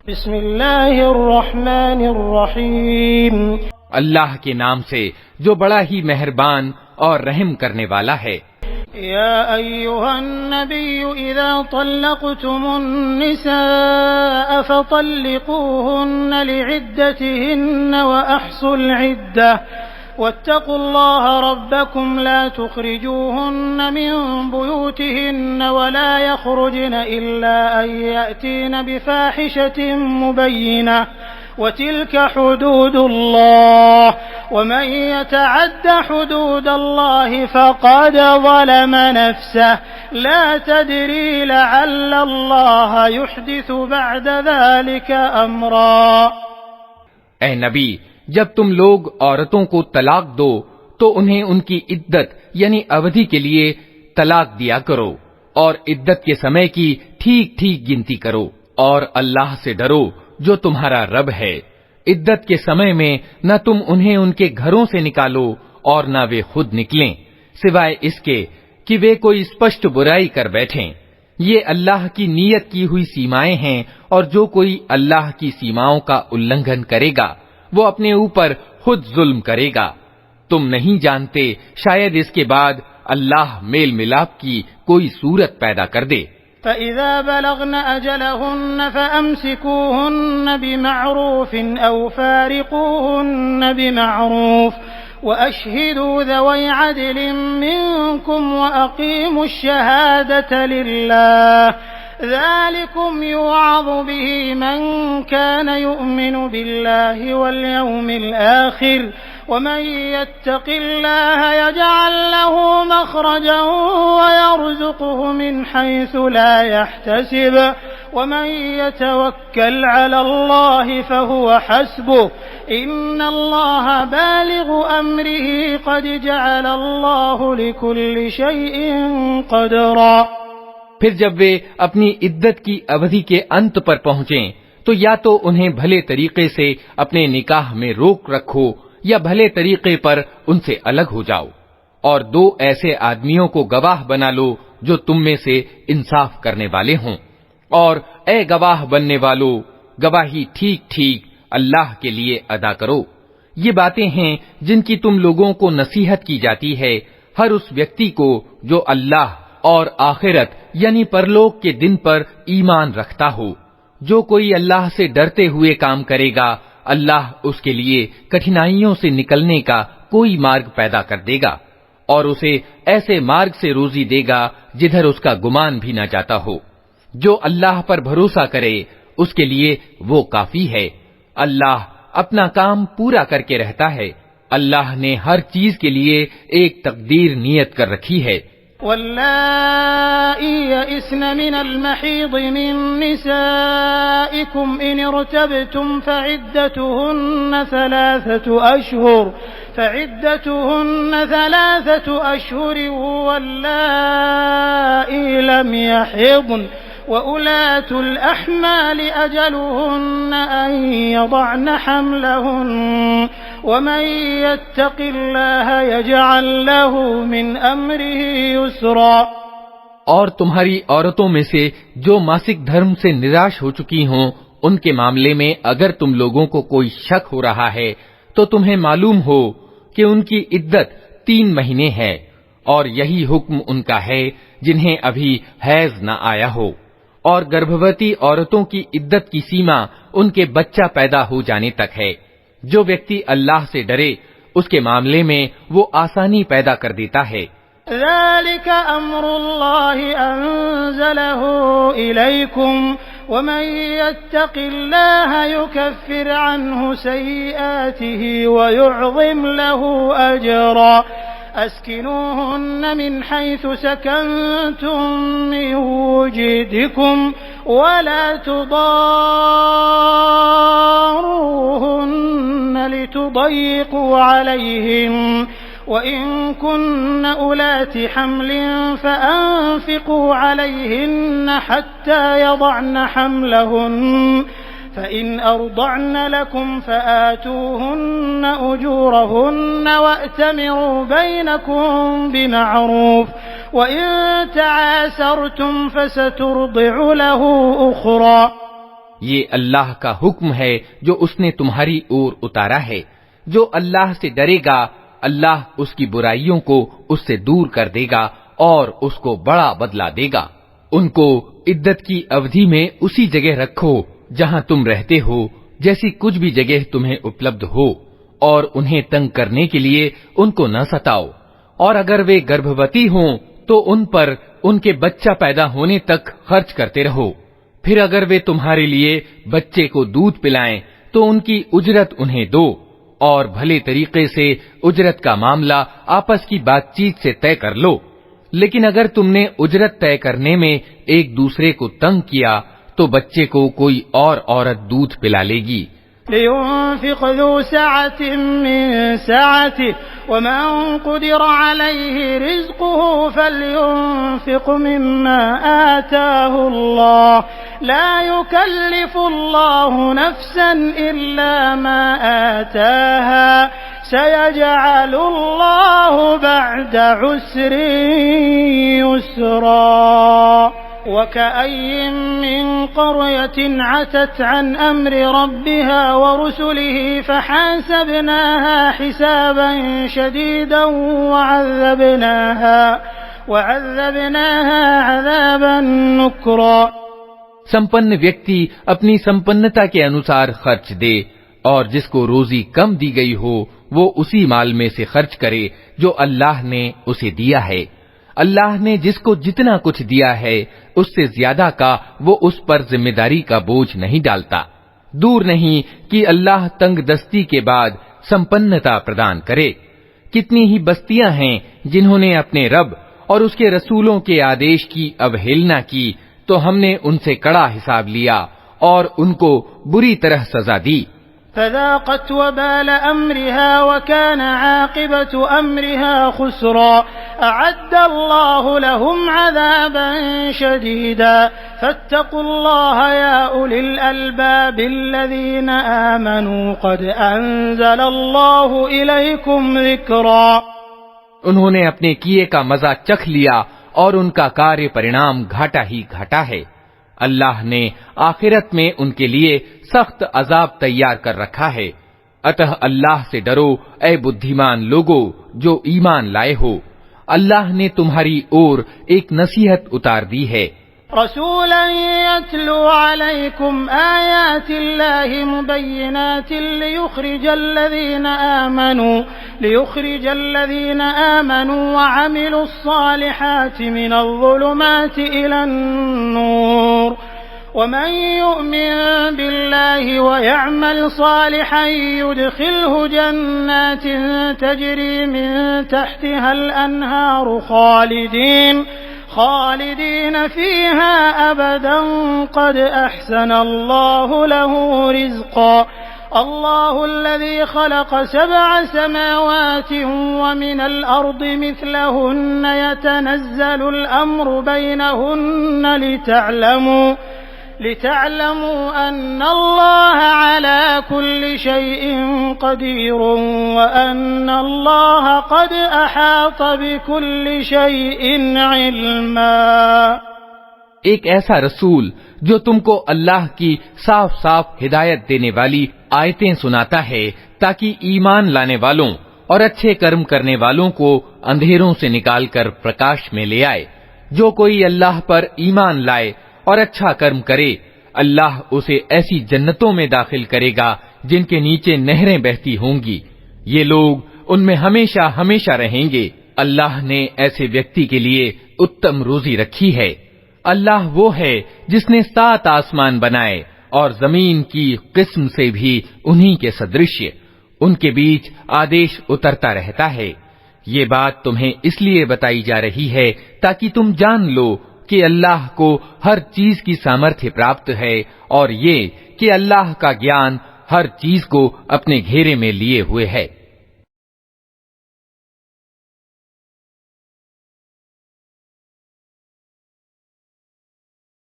बिस्मिल्लाहिर्रहमानिर्रहीम। अल्लाह के नाम से जो बड़ा ही मेहरबान और रहम करने वाला है। या अय्युहन नबिय्यु इज़ा तल्लक़्तुमुन्निसाअ फ़तल्लिक़ूहुन्ना लिइद्दतिहिन्ना व अह्सुल इद्दह वत्तक़ुल्लाह रब्बकुम ला तुख़रिजूहुन्ना मिन बुयूतिहिन्ना व ला यख़रुजन इल्ला अन यअतीन बिफ़ाहिशतिन मुबय्यिनह वतिल्क हुदूदुल्लाह वमन यतअद्द हुदूदल्लाहि फ़क़द ज़लम नफ़्सह ला तदरी लअल्लल्लाह युहदिसु बअद ज़ालिक अम्रा। ऐ नबी, जब तुम लोग औरतों को तलाक दो तो उन्हें उनकी इद्दत यानी अवधि के लिए तलाक दिया करो और इद्दत के समय की ठीक ठीक गिनती करो और अल्लाह से डरो जो तुम्हारा रब है। इद्दत के समय में न तुम उन्हें उनके घरों से निकालो और न वे खुद निकलें, सिवाय इसके कि वे कोई स्पष्ट बुराई कर बैठें। ये अल्लाह की नियत की हुई सीमाएं हैं और जो कोई अल्लाह की सीमाओं का उल्लंघन करेगा वो अपने ऊपर खुद जुल्म करेगा। तुम नहीं जानते, शायद इसके बाद अल्लाह मेल मिलाप की कोई सूरत पैदा कर दे। फ़इज़ा बलग़न अजलहुन्न फ़अम्सिकूहुन्न बिमअरूफ़िन औ फ़ारिक़ूहुन्न बिमअरूफ़ वअशहिदू ज़वै अदलिन मिनकुम वअक़ीमुश शहादत लिल्लाह ज़ालिकुम युअज़ु बिही मन कान युअमिनु बिल्लाहि वल यौमिल आखिर वमन यत्तक़िल्लाह यजअल लहू मख़रजन वयरज़ुक़हु मिन हैसु ला यहतसिब वमन यतवक्कल अलल्लाहि फ़हुव हस्बुह इन्नल्लाह बालिग़ु अम्रिही क़द जअलल्लाहु लिकुल्लि शैइन क़दरा। फिर जब वे अपनी इद्दत की अवधि के अंत पर पहुंचें तो या तो उन्हें भले तरीके से अपने निकाह में रोक रखो या भले तरीके पर उनसे अलग हो जाओ और दो ऐसे आदमियों को गवाह बना लो जो तुम में से इंसाफ करने वाले हों। और ए गवाह बनने वालों, गवाही ठीक ठीक अल्लाह के लिए अदा करो। ये बातें हैं जिनकी तुम लोगों को नसीहत की जाती है हर उस व्यक्ति को जो अल्लाह और आखिरत यानी परलोक के दिन पर ईमान रखता हो। जो कोई अल्लाह से डरते हुए काम करेगा, अल्लाह उसके लिए कठिनाइयों से निकलने का कोई मार्ग पैदा कर देगा और उसे ऐसे मार्ग से रोजी देगा जिधर उसका गुमान भी न जाता हो। जो अल्लाह पर भरोसा करे उसके लिए वो काफी है। अल्लाह अपना काम पूरा करके रहता है। अल्लाह ने हर चीज के लिए एक तकदीर नियत कर रखी है। वल्लाई यइस्न मिनल महीद मिन निसाइकुम इन इर्तबतुम फइद्दतुहुन्न थलाथतु अशहुर वल्लाई लम यहिضन वउलातुल अहमाल अजलुहुन्न अन यضعन हम्लहुन्न वमन यत्तक़िल्लाह यजअल लहू मिन अम्रिही युस्रा। और तुम्हारी औरतों में से जो मासिक धर्म से निराश हो चुकी हों, उनके मामले में अगर तुम लोगों को कोई शक हो रहा है तो तुम्हें मालूम हो कि उनकी इद्दत 3 महीने है और यही हुक्म उनका है जिन्हें अभी हैज न आया हो। और गर्भवती औरतों की इद्दत की सीमा उनके बच्चा पैदा हो जाने तक है। जो व्यक्ति अल्लाह से डरे उसके मामले में वो आसानी पैदा कर देता है। ज़ालिक अम्रुल्लाहि अंज़लहु इलैकुम वमन यत्तक़िल्लाह युकफ्फिर अन्हु सय्यिआतिही वयुअज़िम लहू अजरा। अस्किनूहुन्न मिन हैसु सकनतुम मिन वुजदिकुम वला तुदारूहुन्न लितुضय्यिक़ू अलैहिम वइन कुन्न उलाति हम्लिन फअन्फ़िक़ू अलैहिन्न हत्ता यضعन हम्लहुन्न फ़इन अर्ضعन लकुम फ़आतूहुन्न उजूरहुन्न वअतमिरू बैनकुम बिमअरूफ़ वइन तआसरतुम फ़सतुरदिअ लहू उख़रा। ये अल्लाह का हुक्म है जो उसने तुम्हारी ओर उतारा है। जो अल्लाह से डरेगा, अल्लाह उसकी बुराइयों को उससे दूर कर देगा और उसको बड़ा बदला देगा। उनको इद्दत की अवधि में उसी जगह रखो जहां तुम रहते हो, जैसी कुछ भी जगह तुम्हें उपलब्ध हो, और उन्हें तंग करने के लिए उनको न सताओ। और अगर वे गर्भवती हों तो उन पर उनके बच्चा पैदा होने तक खर्च करते रहो। फिर अगर वे तुम्हारे लिए बच्चे को दूध पिलाएं तो उनकी उजरत उन्हें दो, और भले तरीके से उजरत का मामला आपस की बातचीत से तय कर लो। लेकिन अगर तुमने उजरत तय करने में एक दूसरे को तंग किया तो बच्चे को कोई और औरत दूध पिला लेगी। लियुन्फ़िक़ ज़ू सअतिन मिन सअतिही वमन क़ुदिरा अलैहि रिज़्क़ुहु फ़लयुन्फ़िक़ मिम्मा आताहुल्लाह ला युकल्लिफ़ुल्लाहु नफ़्सन इल्ला मा आताहा सयजअलुल्लाहु बअद उस्रिन युस्रा। वकअय्यिन मिन क़रयतिन अतत अन अम्रि रब्बिहा वरुसुलिही फहसबनाहा हिसाबन शदीदन वअज़्ज़बनाहा अज़ाबन नुक्रा। संपन्न व्यक्ति अपनी संपन्नता के अनुसार खर्च दे, और जिसको रोजी कम दी गई हो वो उसी माल में से खर्च करे जो अल्लाह ने उसे दिया है। अल्लाह ने जिसको जितना कुछ दिया है उससे ज्यादा का वो उस पर जिम्मेदारी का बोझ नहीं डालता। दूर नहीं कि अल्लाह तंगदस्ती के बाद संपन्नता प्रदान करे। कितनी ही बस्तियां हैं जिन्होंने अपने रब और उसके रसूलों के आदेश की अवहेलना की, तो हमने उनसे कड़ा हिसाब लिया और उनको बुरी तरह सजा दी। फ़ज़ाक़त वबाल अम्रिहा वकान आक़िबतु अम्रिहा खुस्रा। अअद्दल्लाहु लहुम अज़ाबन शदीदा फ़त्तक़ुल्लाह या उलिल अलबाबिल्लज़ीना आमनू क़द अंज़लल्लाहु इलैकुम ज़िक्रा। उन्होंने अपने किए का मजा चख लिया और उनका कार्य परिणाम घाटा ही घाटा है। अल्लाह ने आखिरत में उनके लिए सख्त अजाब तैयार कर रखा है। अतः अल्लाह से डरो ऐ बुद्धिमान लोगो जो ईमान लाए हो। अल्लाह ने तुम्हारी ओर एक नसीहत उतार दी है। रसूलन यत्लू अलैकुम आयातिल्लाहि मुबय्यिनातिन लियुखरिजल्लज़ीना आमनू वअमिलुस्सालिहाति मिनज़्ज़ुलुमाति इलन्नूर वमन यु'मिन बिल्लाहि वयअमल सालिहन युदखिलहु जन्नातिन तजरी मिन तहतिहल अन्हारु खालिदीन फीहा अबदन क़द अहसनल्लाहु लहु रिज़्क़ा। अल्लाहुल्लज़ी ख़लक़ सबअ समावातिन वमिनल अर्दि मिस्लहुन्न यतनज़्ज़लुल अम्रु बैनहुन्न लितअलमू अन्नल्लाह अला कुल्लि शैइन क़दीरुन व अन्नल्लाह क़द अहात बिकुल्लि शैइन इल्मा। एक ऐसा रसूल जो तुमको अल्लाह की साफ साफ हिदायत देने वाली आयतें सुनाता है, ताकि ईमान लाने वालों और अच्छे कर्म करने वालों को अंधेरों से निकालकर प्रकाश में ले आए। जो कोई अल्लाह पर ईमान लाए और अच्छा कर्म करे, अल्लाह उसे ऐसी जन्नतों में दाखिल करेगा जिनके नीचे नहरें बहती होंगी। ये लोग उनमें हमेशा हमेशा रहेंगे। अल्लाह ने ऐसे व्यक्ति के लिए उत्तम रोजी रखी है। अल्लाह वो है जिसने 7 आसमान बनाए और जमीन की किस्म से भी उन्हीं के सदृश्य। उनके बीच आदेश उतरता रहता है। ये बात तुम्हें इसलिए बताई जा रही है ताकि तुम जान लो कि अल्लाह को हर चीज की सामर्थ्य प्राप्त है, और ये कि अल्लाह का ज्ञान हर चीज को अपने घेरे में लिए हुए है।